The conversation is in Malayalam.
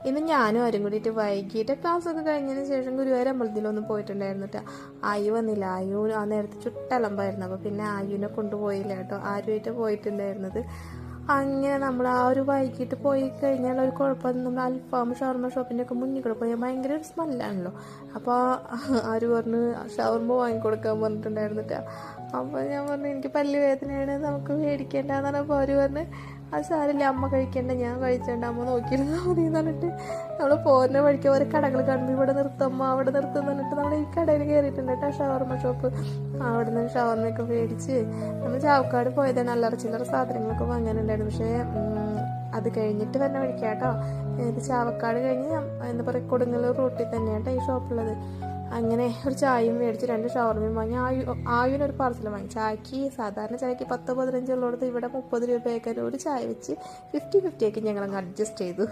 ഇന്ന് ഞാനും അവരും കൂടിയിട്ട് വൈകിട്ട് ക്ലാസ്സൊക്കെ കഴിഞ്ഞതിന് ശേഷം ഗുരുവായൂർ അമ്പലത്തിലൊന്നും പോയിട്ടുണ്ടായിരുന്നു കേട്ടോ. ആയു വന്നില്ല. ആയു ആ നേരത്തെ ചുട്ടലമ്പായിരുന്നു. അപ്പോൾ പിന്നെ ആയുവിനെ കൊണ്ടുപോയില്ല കേട്ടോ. ആരുമായിട്ട് പോയിട്ടുണ്ടായിരുന്നത്. അങ്ങനെ നമ്മൾ ആ ഒരു വൈകിട്ട് പോയി കഴിഞ്ഞാൽ ഒരു കുഴപ്പം, നമ്മൾ അൽഫാം ഷവർമ ഷോപ്പിൻ്റെ ഒക്കെ മുന്നിൽ കൂടെ പോയാൽ ഭയങ്കര ഒരു സ്മെല്ലാണല്ലോ. അപ്പോൾ ആര് പറഞ്ഞ് ഷവർമ വാങ്ങിക്കൊടുക്കാൻ പറഞ്ഞിട്ടുണ്ടായിരുന്നു കേട്ടോ. അപ്പോൾ ഞാൻ പറഞ്ഞു എനിക്ക് പല്ല് വേദനയാണ്, നമുക്ക് മേടിക്കേണ്ടതെന്ന് പറഞ്ഞപ്പോൾ അവർ പറഞ്ഞ് അത് സാരില്ല, അമ്മ കഴിക്കേണ്ട, ഞാൻ കഴിച്ചേണ്ട, അമ്മ നോക്കിയിരുന്നാൽ മതി എന്ന് പറഞ്ഞിട്ട് നമ്മൾ പോകുന്ന വഴിക്ക് ഓരോ കടകൾ കാണുമ്പോൾ ഇവിടെ നിർത്തമ്മ അവിടെ നിർത്തും എന്ന് പറഞ്ഞിട്ട് നമ്മൾ ഈ കടയിൽ കയറിയിട്ടുണ്ട് കേട്ടോ, ഷവർമ ഷോപ്പ്. അവിടെ നിന്ന് ഷവർമയൊക്കെ മേടിച്ച് നമ്മൾ ചാവക്കാട് പോയതാണ്. അല്ലറ ചില്ലറ സാധനങ്ങളൊക്കെ വാങ്ങാനുണ്ടായിരുന്നു. പക്ഷേ അത് കഴിഞ്ഞിട്ട് തന്നെ വഴിക്കാട്ടോ. ഇത് ചാവക്കാട് കഴിഞ്ഞ് എന്താ പറയുക കൊടുങ്ങല്ലൂർ റൂട്ടിൽ തന്നെയാട്ടോ ഈ ഷോപ്പുള്ളത്. അങ്ങനെ ഒരു ചായയും മേടിച്ച് 2 ഷവർമയും വാങ്ങി. ആയുവിനൊരു പാർസൽ വാങ്ങി. ചായക്ക് സാധാരണ ചായക്ക് 10-15 ഉള്ളിടത്ത് ഇവിടെ 30 രൂപയൊക്കെ ഒരു ചായ വെച്ച് 50-50 ആക്കി ഞങ്ങളങ്ങ് അഡ്ജസ്റ്റ് ചെയ്തു.